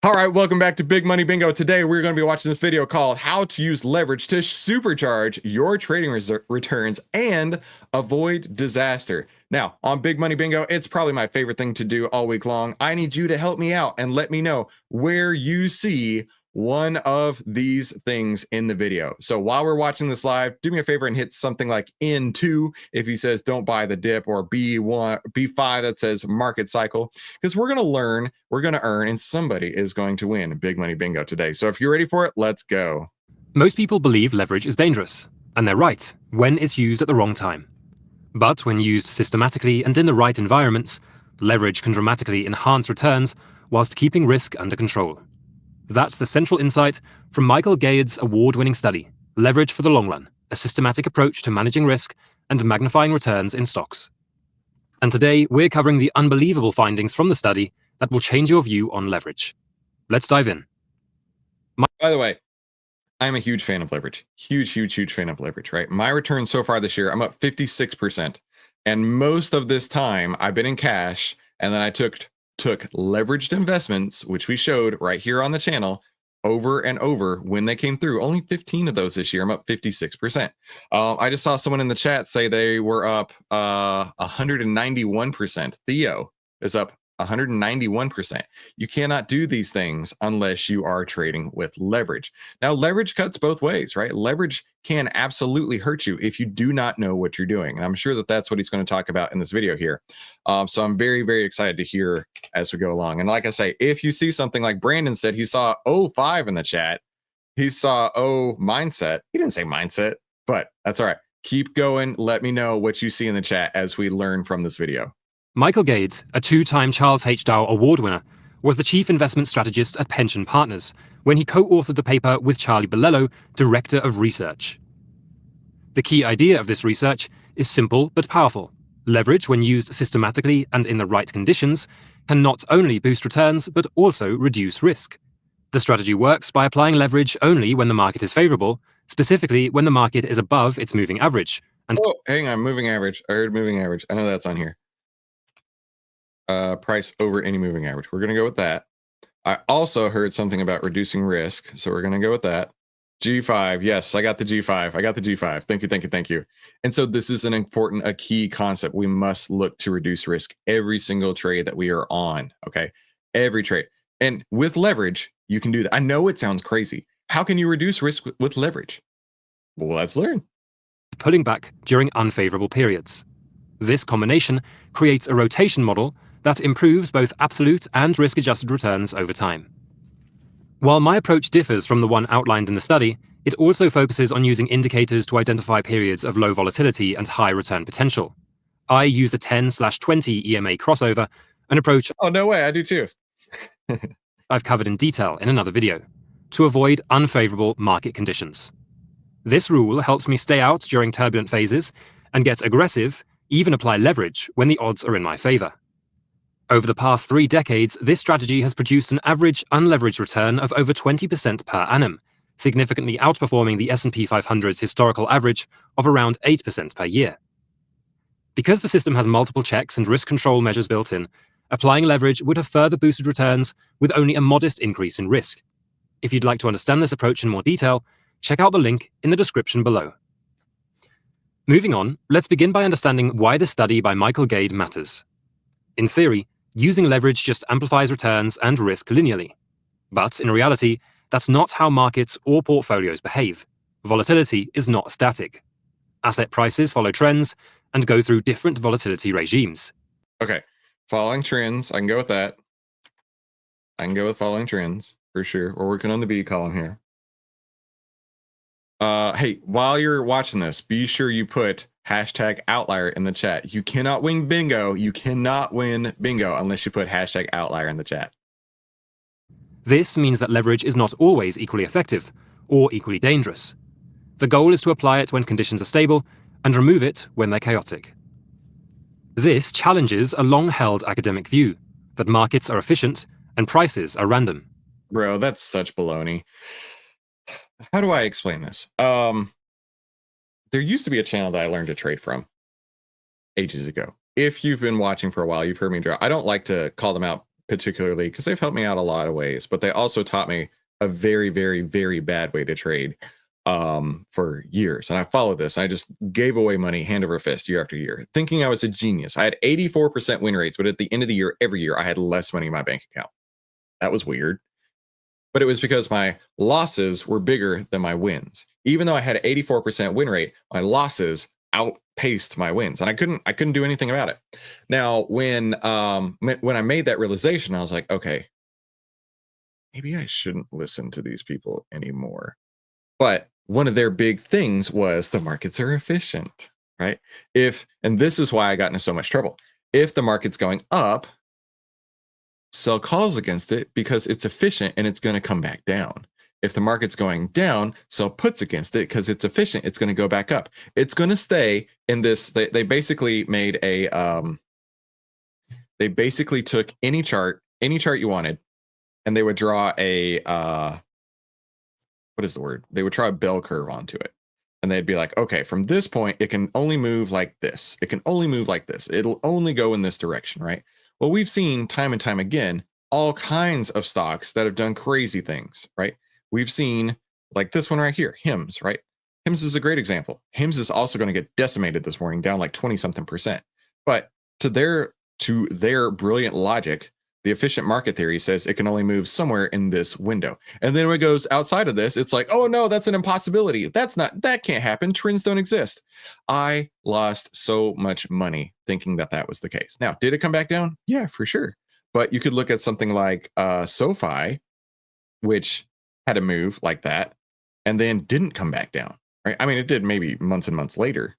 All right, welcome back to Big Money Bingo. Today we're going to be watching this video called How to Use Leverage to Supercharge Your Trading Returns and Avoid Disaster. Now, on Big Money Bingo, it's probably my favorite thing to do all week long. I need you to help me out and let me know where you see one of these things in the video. So while we're watching this live, do me a favor and hit something like N2 if he says don't buy the dip, or B1, B5 that says market cycle, because we're going to learn, we're going to earn, and somebody is going to win Big Money Bingo today. So if you're ready for it, let's go. Most people believe leverage is dangerous, and they're right when it's used at the wrong time. But when used systematically and in the right environments, leverage can dramatically enhance returns whilst keeping risk under control. That's the central insight from Michael Gade's award-winning study, Leverage for the Long Run, a systematic approach to managing risk and magnifying returns in stocks. And today, we're covering the unbelievable findings from the study that will change your view on leverage. Let's dive in. By the way, I'm a huge fan of leverage. Huge fan of leverage, right? My return so far this year, I'm up 56%. And most of this time, I've been in cash, and then I took leveraged investments, which we showed right here on the channel, over and over when they came through. Only 15 of those this year. I'm up 56%. I just saw someone in the chat say they were up 191%. Theo is up 191%. You cannot do these things unless you are trading with leverage. Now, leverage cuts both ways, right? Leverage can absolutely hurt you if you do not know what you're doing. And I'm sure that that's what he's going to talk about in this video here. So I'm very excited to hear as we go along. And like I say, if you see something like Brandon said, he saw 05 in the chat. He saw mindset. He didn't say mindset, but that's all right. Keep going. Let me know what you see in the chat as we learn from this video. Michael Gade, a two-time Charles H. Dow Award winner, was the chief investment strategist at Pension Partners when he co-authored the paper with Charlie Bolello, director of research. The key idea of this research is simple but powerful. Leverage, when used systematically and in the right conditions, can not only boost returns but also reduce risk. The strategy works by applying leverage only when the market is favorable, specifically when the market is above its moving average. And hang on, moving average. I heard moving average. I know that's on here. Price over any moving average. We're going to go with that. I also heard something about reducing risk, so we're going to go with that. G5. Yes, I got the G5. I got the G5. Thank you. And so this is a key concept. We must look to reduce risk every single trade that we are on. Okay. Every trade. And with leverage, you can do that. I know it sounds crazy. How can you reduce risk with leverage? Well, let's learn. Pulling back during unfavorable periods. This combination creates a rotation model that improves both absolute and risk-adjusted returns over time. While my approach differs from the one outlined in the study, it also focuses on using indicators to identify periods of low volatility and high return potential. I use the 10/20 EMA crossover, an approach Oh, no way, I do too. I've covered in detail in another video, to avoid unfavorable market conditions. This rule helps me stay out during turbulent phases and get aggressive, even apply leverage when the odds are in my favor. Over the past 3 decades, this strategy has produced an average unleveraged return of over 20% per annum, significantly outperforming the S&P 500's historical average of around 8% per year. Because the system has multiple checks and risk control measures built in, applying leverage would have further boosted returns with only a modest increase in risk. If you'd like to understand this approach in more detail, check out the link in the description below. Moving on, let's begin by understanding why the study by Michael Gade matters. In theory, using leverage just amplifies returns and risk linearly. But in reality, that's not how markets or portfolios behave. Volatility is not static. Asset prices follow trends and go through different volatility regimes. Okay, following trends, I can go with that. I can go with following trends, for sure. We're working on the B column here. Hey, while you're watching this, be sure you put #outlier in the chat. You cannot win bingo. You cannot win bingo unless you put #outlier in the chat. This means that leverage is not always equally effective or equally dangerous. The goal is to apply it when conditions are stable and remove it when they're chaotic. This challenges a long-held academic view that markets are efficient and prices are random. Bro, that's such baloney. How do I explain this? There used to be a channel that I learned to trade from ages ago. If you've been watching for a while, you've heard me draw. I don't like to call them out particularly because they've helped me out a lot of ways, but they also taught me a very, very, very bad way to trade for years. And I followed this. I just gave away money hand over fist year after year, thinking I was a genius. I had 84% win rates, but at the end of the year, every year, I had less money in my bank account. That was weird. But it was because my losses were bigger than my wins. Even though I had an 84% win rate, my losses outpaced my wins, and I couldn't do anything about it. Now, when I made that realization, I was like, okay, maybe I shouldn't listen to these people anymore. But one of their big things was the markets are efficient, right? And this is why I got into so much trouble. If the market's going up, sell calls against it because it's efficient and it's going to come back down. If the market's going down, sell puts against it because it's efficient. It's going to go back up. It's going to stay in this. They basically made a. They basically took any chart you wanted, and they would draw a. What is the word? They would draw a bell curve onto it, and they'd be like, okay, from this point, it can only move like this. It can only move like this. It'll only go in this direction, right? Well, we've seen time and time again all kinds of stocks that have done crazy things, right? We've seen like this one right here, HIMS, right? HIMS is a great example. HIMS is also going to get decimated this morning, down like 20 something percent. But to their brilliant logic, the efficient market theory says it can only move somewhere in this window. And then when it goes outside of this, it's like, oh no, that's an impossibility. That can't happen. Trends don't exist. I lost so much money thinking that was the case. Now, did it come back down? Yeah, for sure. But you could look at something like SoFi, which had a move like that and then didn't come back down, right? I mean, it did maybe months and months later.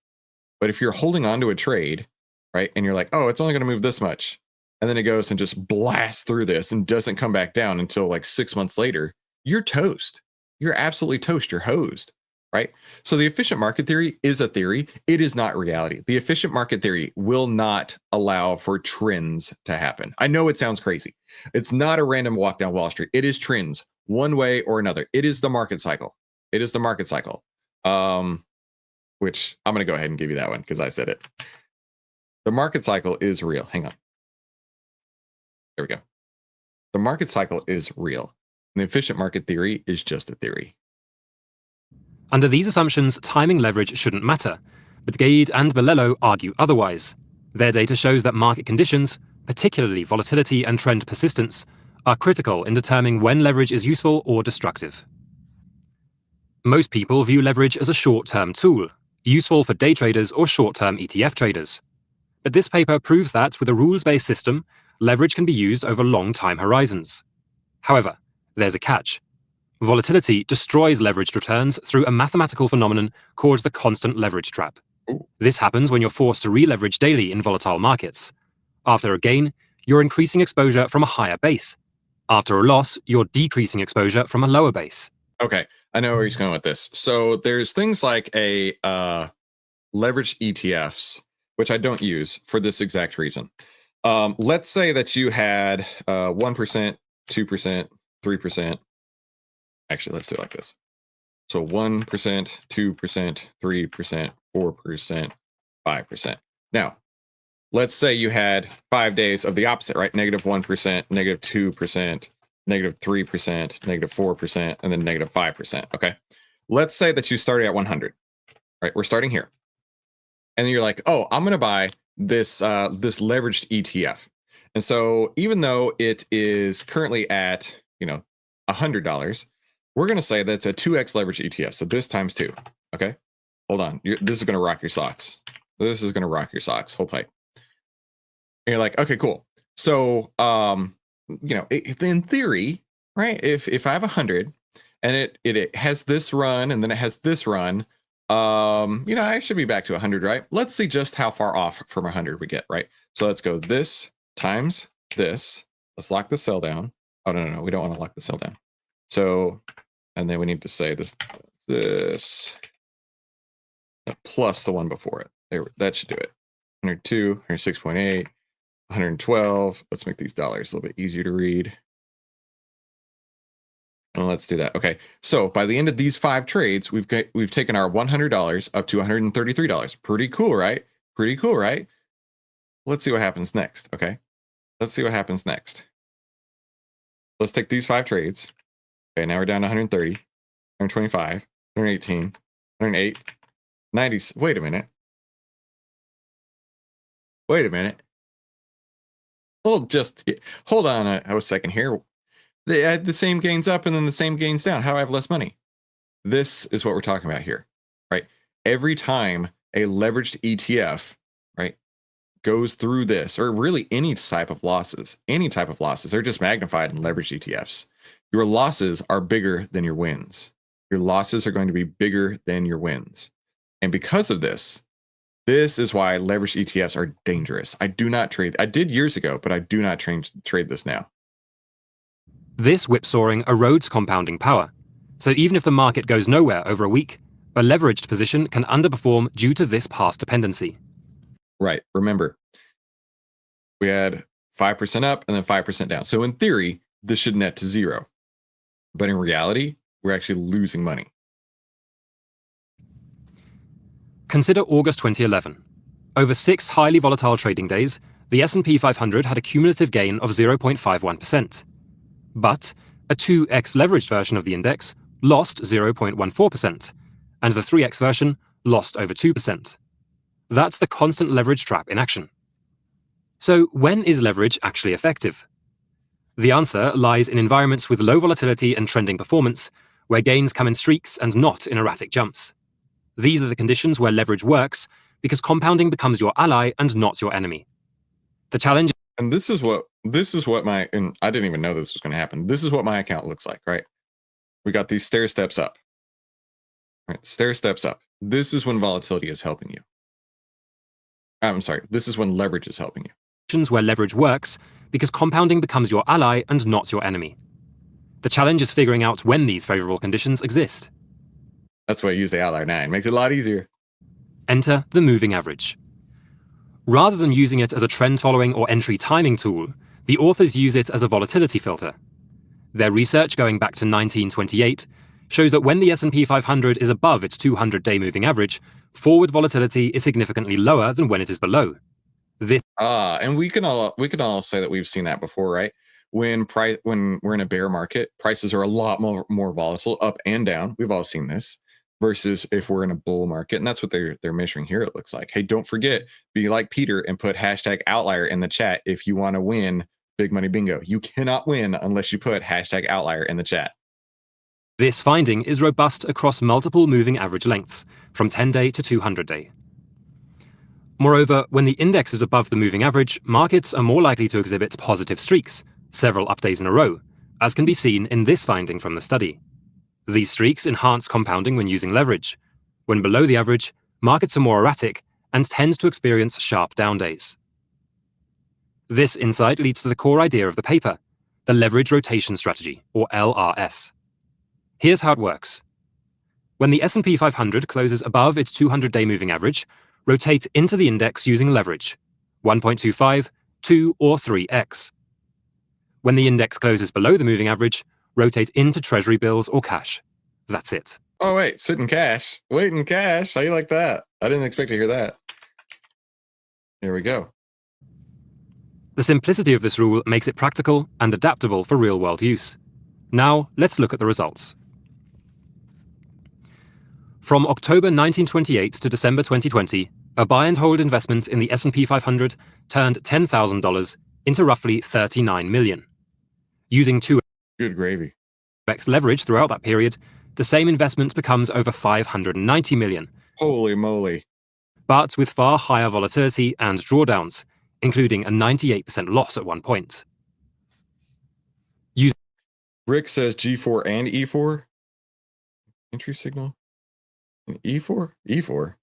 But if you're holding on to a trade, right, and you're like, oh, it's only going to move this much, and then it goes and just blasts through this and doesn't come back down until like 6 months later, you're toast. You're absolutely toast. You're hosed, right? So the efficient market theory is a theory. It is not reality. The efficient market theory will not allow for trends to happen. I know it sounds crazy. It's not a random walk down Wall Street. It is trends one way or another. It is the market cycle. It is the market cycle, which I'm going to go ahead and give you that one because I said it. The market cycle is real. Hang on. There we go. The market cycle is real. And the efficient market theory is just a theory. Under these assumptions, timing leverage shouldn't matter, but Gade and Bolello argue otherwise. Their data shows that market conditions, particularly volatility and trend persistence, are critical in determining when leverage is useful or destructive. Most people view leverage as a short-term tool, useful for day traders or short-term ETF traders. But this paper proves that with a rules-based system, leverage can be used over long time horizons. However, there's a catch. Volatility destroys leveraged returns through a mathematical phenomenon called the constant leverage trap. This happens when you're forced to re-leverage daily in volatile markets. After a gain, you're increasing exposure from a higher base. After a loss, you're decreasing exposure from a lower base. Okay, I know where he's going with this. So there's things like a leveraged ETFs, which I don't use for this exact reason. Let's say that you had 1%, 2%, 3%. Actually, let's do it like this. So 1%, 2%, 3%, 4%, 5%. Now, let's say you had 5 days of the opposite, right? -1%, -2%, -3%, -4%, and then -5%. Okay. Let's say that you started at 100, right? We're starting here. And then you're like, oh, I'm going to buy this leveraged ETF. And so even though it is currently at, $100, we're going to say that's a 2x leveraged ETF. So this times 2. Okay. Hold on. This is going to rock your socks. This is going to rock your socks. Hold tight. And you're like, okay, cool. So, in theory, right? If I have 100 and it has this run and then it has this run, I should be back to 100, right? Let's see just how far off from 100 we get, right? So let's go this times this. Let's lock the cell down. Oh, no. We don't want to lock the cell down. So, and then we need to say this plus the one before it. There, that should do it. 102, 106.8, 112. Let's make these dollars a little bit easier to read. And let's do that. Okay. So by the end of these 5 trades, we've taken our $100 up to $133. Pretty cool, right? Pretty cool, right? Let's see what happens next. Okay. Let's see what happens next. let's take these 5 trades. Okay, now we're down to 130, 125, 118, 108, 90. Wait a minute. Well, just hold on a second here. They had the same gains up and then the same gains down. How do I have less money? This is what we're talking about here, right? Every time a leveraged ETF, right, goes through this, or really any type of losses, they're just magnified in leveraged ETFs. Your losses are bigger than your wins. Your losses are going to be bigger than your wins. And because of this is why leveraged ETFs are dangerous. I do not trade. I did years ago, but I do not trade this now. This whipsawing erodes compounding power. So even if the market goes nowhere over a week, a leveraged position can underperform due to this path dependency. Right. Remember, we had 5% up and then 5% down. So in theory, this should net to 0. But in reality, we're actually losing money. Consider August 2011. Over 6 highly volatile trading days, the S&P 500 had a cumulative gain of 0.51%. But a 2x leveraged version of the index lost 0.14%, and the 3x version lost over 2%. That's the constant leverage trap in action. So when is leverage actually effective? The answer lies in environments with low volatility and trending performance, where gains come in streaks and not in erratic jumps. These are the conditions where leverage works, because compounding becomes your ally and not your enemy. The challenge. And this is what my, and I didn't even know this was going to happen. This is what my account looks like, right? We got these stair steps up. Right, stair steps up. This is when volatility is helping you. I'm sorry, this is when leverage is helping you. Where leverage works, because compounding becomes your ally and not your enemy. The challenge is figuring out when these favorable conditions exist. That's why I use the Outlier 9. Makes it a lot easier. Enter the moving average. Rather than using it as a trend-following or entry timing tool, the authors use it as a volatility filter. Their research going back to 1928 shows that when the S&P 500 is above its 200-day moving average, forward volatility is significantly lower than when it is below. And we can all say that we've seen that before, right? When we're in a bear market, prices are a lot more volatile, up and down. We've all seen this. Versus if we're in a bull market, and that's what they're measuring here. It looks like. Hey, don't forget, be like Peter and put #outlier in the chat if you want to win Big Money Bingo. You cannot win unless you put #outlier in the chat. This finding is robust across multiple moving average lengths, from 10-day to 200-day. Moreover, when the index is above the moving average, markets are more likely to exhibit positive streaks, several up days in a row, as can be seen in this finding from the study. These streaks enhance compounding when using leverage. When below the average, markets are more erratic and tend to experience sharp down days. This insight leads to the core idea of the paper, the leverage rotation strategy, or LRS. Here's how it works. When the S&P 500 closes above its 200-day moving average, rotate into the index using leverage, 1.25, 2, or 3x. When the index closes below the moving average, rotate into treasury bills or cash. That's it. Oh, wait, sit in cash. Wait in cash. How you like that? I didn't expect to hear that. There we go. The simplicity of this rule makes it practical and adaptable for real-world use. Now, let's look at the results. From October 1928 to December 2020, a buy-and-hold investment in the S&P 500 turned $10,000 into roughly $39 million. Using 2x Good gravy. leverage throughout that period, the same investment becomes over $590 million. Holy moly. But with far higher volatility and drawdowns, including a 98% loss at one point. Rick says G4 and E4. Entry signal. E4? E4?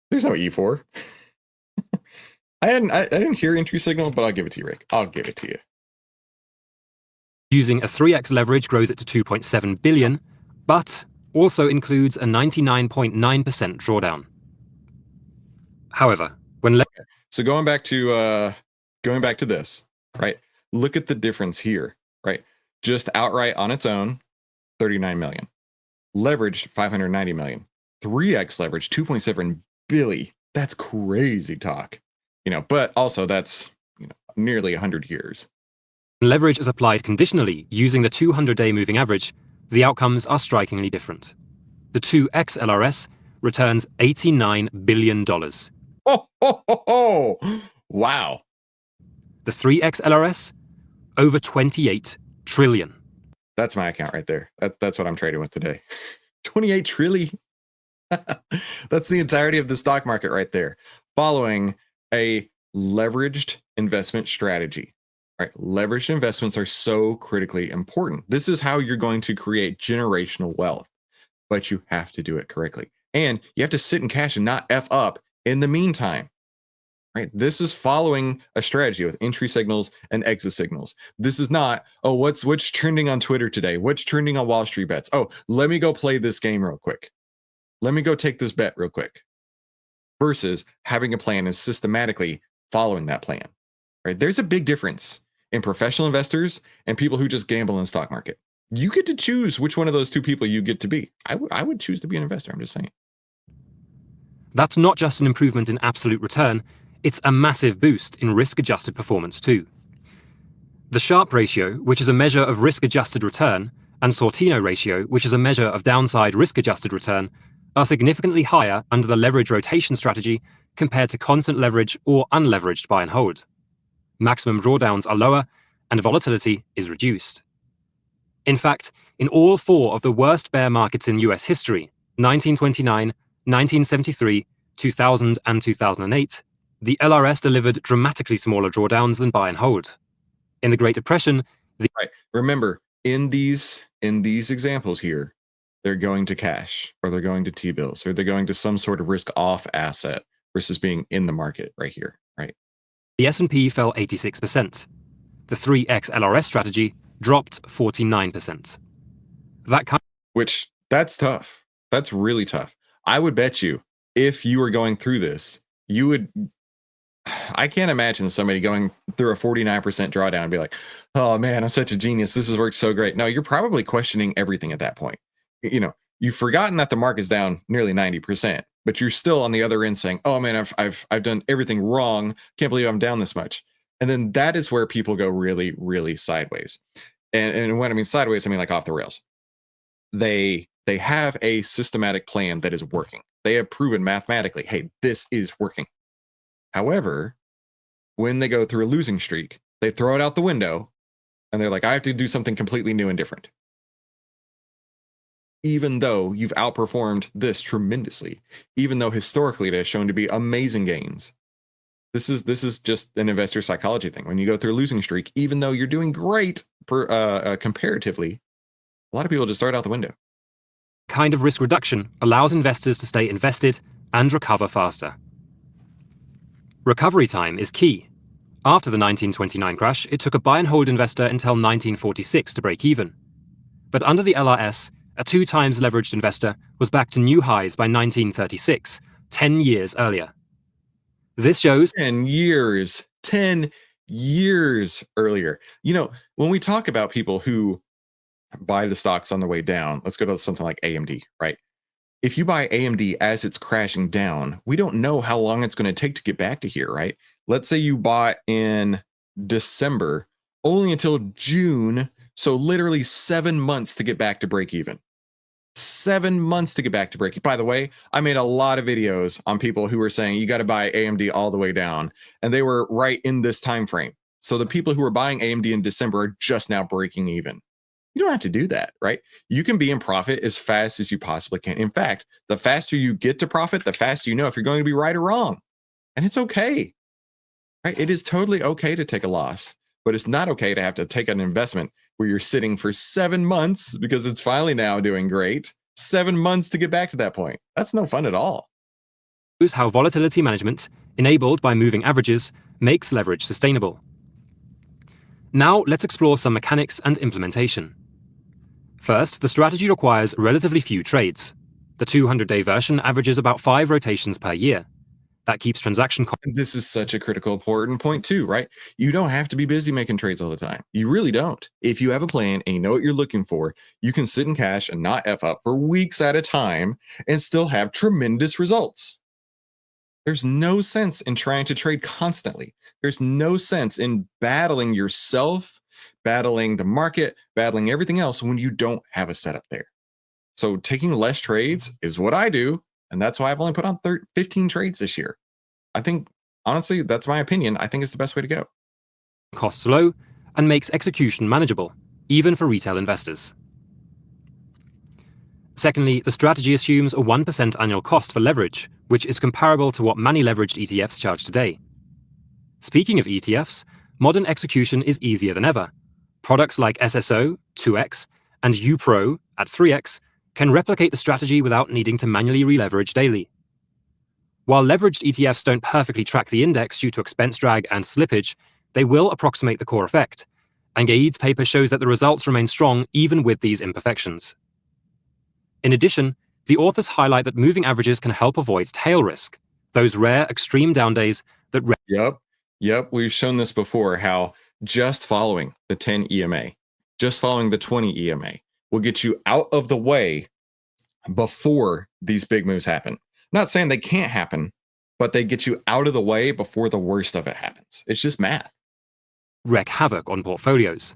There's no E4. I didn't hear entry signal, but I'll give it to you, Rick. I'll give it to you. Using a 3x leverage grows it to $2.7 billion, but also includes a 99.9% drawdown. However, so going back to this, right? Look at the difference here, right? Just outright on its own, 39 million. Leverage 590 million. 3x leverage 2.7 billion. That's crazy talk. But also that's nearly 100 years. When leverage is applied conditionally using the 200-day moving average, the outcomes are strikingly different. The 2x LRS returns $89 billion. Oh, ho, ho, ho. Wow. The 3x LRS, over 28 trillion. That's my account right there. That's what I'm trading with today. 28 trillion. That's the entirety of the stock market right there. Following a leveraged investment strategy. Right? Leveraged investments are so critically important. This is how you're going to create generational wealth, but you have to do it correctly. And you have to sit in cash and not F up in the meantime. Right? This is following a strategy with entry signals and exit signals. This is not, oh, what's trending on Twitter today? What's trending on Wall Street bets? Oh, let me go play this game real quick. Let me go take this bet real quick. Versus having a plan and systematically following that plan. Right? There's a big difference in professional investors and people who just gamble in the stock market. You get to choose which one of those two people you get to be. I would choose to be an investor. I'm just saying. That's not just an improvement in absolute return, it's a massive boost in risk-adjusted performance too. The Sharpe ratio, which is a measure of risk-adjusted return, and Sortino ratio, which is a measure of downside risk-adjusted return, are significantly higher under the leverage rotation strategy compared to constant leverage or unleveraged buy and hold. Maximum drawdowns are lower, and volatility is reduced. In fact, in all four of the worst bear markets in US history, 1929, 1973, 2000, and 2008, the LRS delivered dramatically smaller drawdowns than buy and hold. In the Great Depression, right. Remember, in these examples here, they're going to cash, or they're going to T-bills, or they're going to some sort of risk-off asset versus being in the market right here, right? The S&P fell 86%. The 3x LRS strategy dropped 49%. That's tough. That's really tough. I would bet you if you were going through this, you would. I can't imagine somebody going through a 49% drawdown and be like, oh man, I'm such a genius. This has worked so great. No, you're probably questioning everything at that point. You know, you've forgotten that the market's down nearly 90%, but you're still on the other end saying, oh man, I've done everything wrong. Can't believe I'm down this much. And then that is where people go really, really sideways. And when I mean sideways, I mean like off the rails. They have a systematic plan that is working. They have proven mathematically, hey, this is working. However, when they go through a losing streak, they throw it out the window and they're like, I have to do something completely new and different. Even though you've outperformed this tremendously, even though historically it has shown to be amazing gains. This is just an investor psychology thing. When you go through a losing streak, even though you're doing great comparatively, a lot of people just throw it out the window. Kind of risk reduction allows investors to stay invested and recover faster. Recovery time is key. After the 1929 crash, it took a buy and hold investor until 1946 to break even. But under the LRS, a 2 times leveraged investor was back to new highs by 1936, 10 years earlier. This shows 10 years earlier. You know, when we talk about people who buy the stocks on the way down, let's go to something like AMD, right? If you buy AMD as it's crashing down, we don't know how long it's going to take to get back to here, right? Let's say you bought in December, only until June. So literally 7 months to get back to break even. 7 months to get back to break even. By the way, I made a lot of videos on people who were saying you got to buy AMD all the way down, and they were right in this time frame. So the people who are buying AMD in December are just now breaking even. You don't have to do that, right? You can be in profit as fast as you possibly can. In fact, the faster you get to profit, the faster you know if you're going to be right or wrong. And it's okay, right? It is totally okay to take a loss, but it's not okay to have to take an investment where you're sitting for 7 months because it's finally now doing great. 7 months to get back to that point. That's no fun at all. Shows how volatility management, enabled by moving averages, makes leverage sustainable. Now let's explore some mechanics and implementation. First, the strategy requires relatively few trades. The 200-day version averages about 5 rotations per year. That keeps transaction costs. This is such a critical, important point too, right? You don't have to be busy making trades all the time. You really don't. If you have a plan and you know what you're looking for, you can sit in cash and not F up for weeks at a time and still have tremendous results. There's no sense in trying to trade constantly. There's no sense in battling yourself battling the market, battling everything else when you don't have a setup there. So taking less trades is what I do. And that's why I've only put on 15 trades this year. I think, honestly, that's my opinion. I think it's the best way to go. Costs low and makes execution manageable, even for retail investors. Secondly, the strategy assumes a 1% annual cost for leverage, which is comparable to what many leveraged ETFs charge today. Speaking of ETFs, modern execution is easier than ever. Products like SSO, 2x, and UPRO at 3x can replicate the strategy without needing to manually re-leverage daily. While leveraged ETFs don't perfectly track the index due to expense drag and slippage, they will approximate the core effect, and Gaid's paper shows that the results remain strong even with these imperfections. In addition, the authors highlight that moving averages can help avoid tail risk, those rare extreme down days that Yep, we've shown this before, how just following the 10 EMA, just following the 20 EMA will get you out of the way before these big moves happen. Not saying they can't happen, but they get you out of the way before the worst of it happens. It's just math. wreak havoc on portfolios.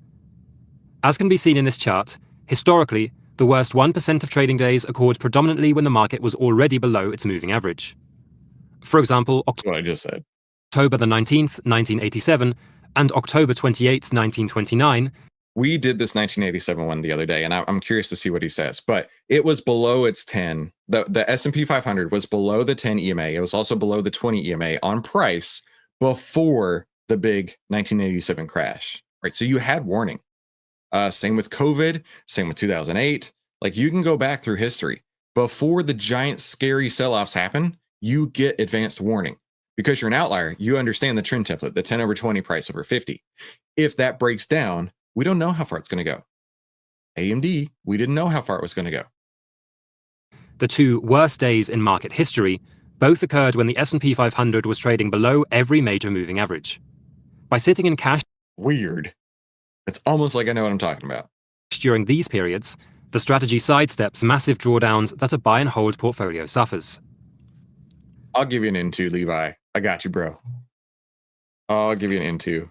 As can be seen in this chart, historically, the worst 1% of trading days occurred predominantly when the market was already below its moving average. For example, That's what I just said. October the 19th, 1987, and October 28th, 1929. We did this 1987 one the other day, and I'm curious to see what he says. But it was below its 10. The S&P 500 was below the 10 EMA. It was also below the 20 EMA on price before the big 1987 crash. Right, so you had warning. Same with COVID. Same with 2008. Like, you can go back through history. Before the giant scary sell-offs happen, you get advanced warning. Because you're an outlier, you understand the trend template, the 10 over 20 price over 50. If that breaks down, we don't know how far it's going to go. AMD, we didn't know how far it was going to go. The two worst days in market history both occurred when the S&P 500 was trading below every major moving average. By sitting in cash Weird. It's almost like I know what I'm talking about. During these periods, the strategy sidesteps massive drawdowns that a buy and hold portfolio suffers. I'll give you an into, Levi. I got you, bro. I'll give you an into.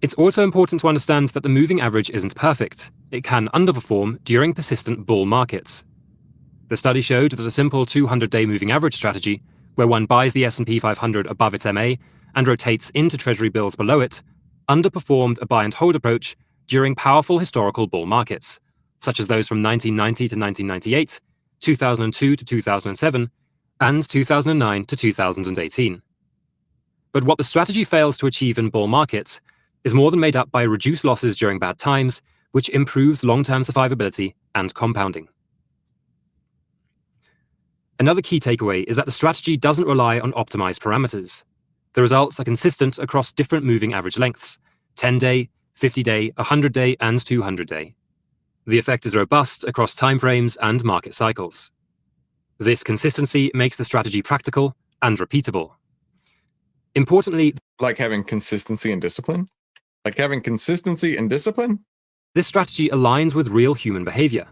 It's also important to understand that the moving average isn't perfect. It can underperform during persistent bull markets. The study showed that a simple 200-day moving average strategy, where one buys the S&P 500 above its MA and rotates into treasury bills below it, underperformed a buy and hold approach during powerful historical bull markets, such as those from 1990 to 1998, 2002 to 2007, and 2009 to 2018. But what the strategy fails to achieve in bull markets is more than made up by reduced losses during bad times, which improves long-term survivability and compounding. Another key takeaway is that the strategy doesn't rely on optimized parameters. The results are consistent across different moving average lengths: 10-day, 50-day, 100-day, and 200-day. The effect is robust across timeframes and market cycles. This consistency makes the strategy practical and repeatable. Importantly, Like having consistency and discipline? Like having consistency and discipline? this strategy aligns with real human behavior.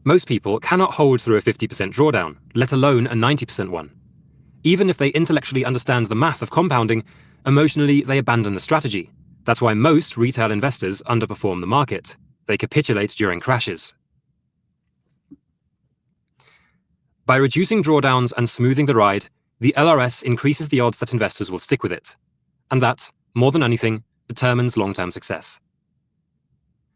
Most people cannot hold through a 50% drawdown, let alone a 90% one. Even if they intellectually understand the math of compounding, emotionally they abandon the strategy. That's why most retail investors underperform the market. They capitulate during crashes. By reducing drawdowns and smoothing the ride, the LRS increases the odds that investors will stick with it. And that, more than anything, determines long-term success.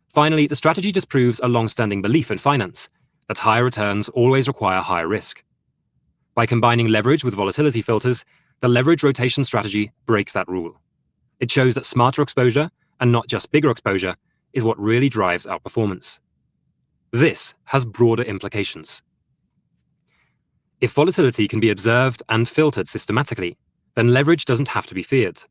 Finally, the strategy disproves a long-standing belief in finance, that higher returns always require higher risk. By combining leverage with volatility filters, the leverage rotation strategy breaks that rule. It shows that smarter exposure, and not just bigger exposure, is what really drives outperformance. This has broader implications. If volatility can be observed and filtered systematically, then leverage doesn't have to be feared.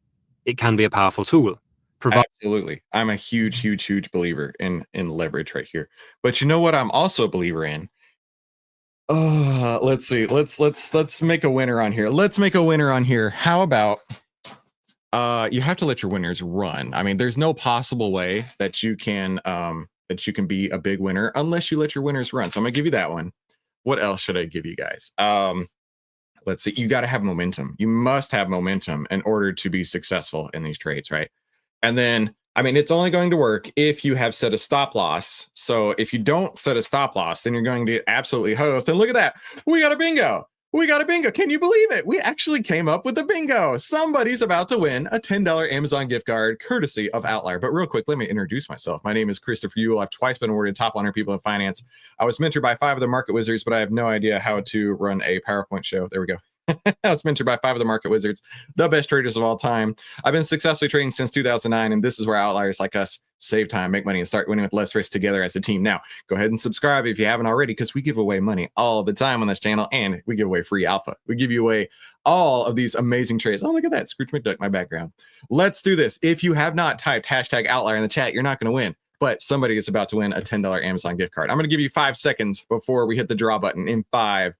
It can be a powerful tool. Absolutely. I'm a huge believer in leverage right here. But you know what I'm also a believer in? Let's see. Let's make a winner on here. Let's make a winner on here. How about you have to let your winners run. I mean, there's no possible way that you can be a big winner unless you let your winners run. So I'm gonna give you that one. What else should I give you guys? Let's see. You got to have momentum. You must have momentum in order to be successful in these trades, right? And then, I mean, it's only going to work if you have set a stop loss. So if you don't set a stop loss, then you're going to get absolutely hosed. And look at that. We got a bingo. We got a bingo. Can you believe it? We actually came up with a bingo. Somebody's about to win a $10 Amazon gift card courtesy of Outlier. But real quick, let me introduce myself. My name is Christopher Ewell. I've twice been awarded top 100 people in finance. I was mentored by 5 of the market wizards, but I have no idea how to run a PowerPoint show. There we go. I was mentored by 5 of the market wizards, the best traders of all time. I've been successfully trading since 2009, and this is where outliers like us save time, make money, and start winning with less risk together as a team. Now, go ahead and subscribe if you haven't already, because we give away money all the time on this channel, and we give away free alpha. We give you away all of these amazing trades. Oh, look at that. Scrooge McDuck, my background. Let's do this. If you have not typed hashtag outlier in the chat, you're not going to win. But somebody is about to win a $10 Amazon gift card. I'm going to give you 5 seconds before we hit the draw button in 5,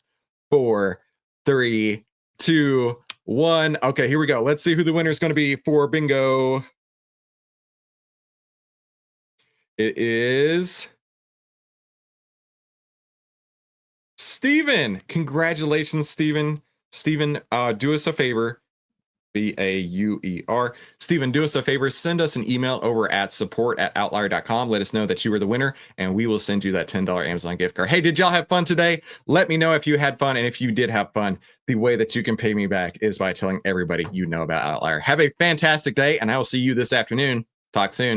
4, 3, 2, 1. Okay, here we go. Let's see who the winner is going to be for bingo. It is Steven. Congratulations, Steven. Steven, do us a favor. B-A-U-E-R. Steven, do us a favor. Send us an email over at support@outlier.com. Let us know that you were the winner, and we will send you that $10 Amazon gift card. Hey, did y'all have fun today? Let me know if you had fun, and if you did have fun, the way that you can pay me back is by telling everybody you know about Outlier. Have a fantastic day, and I will see you this afternoon. Talk soon.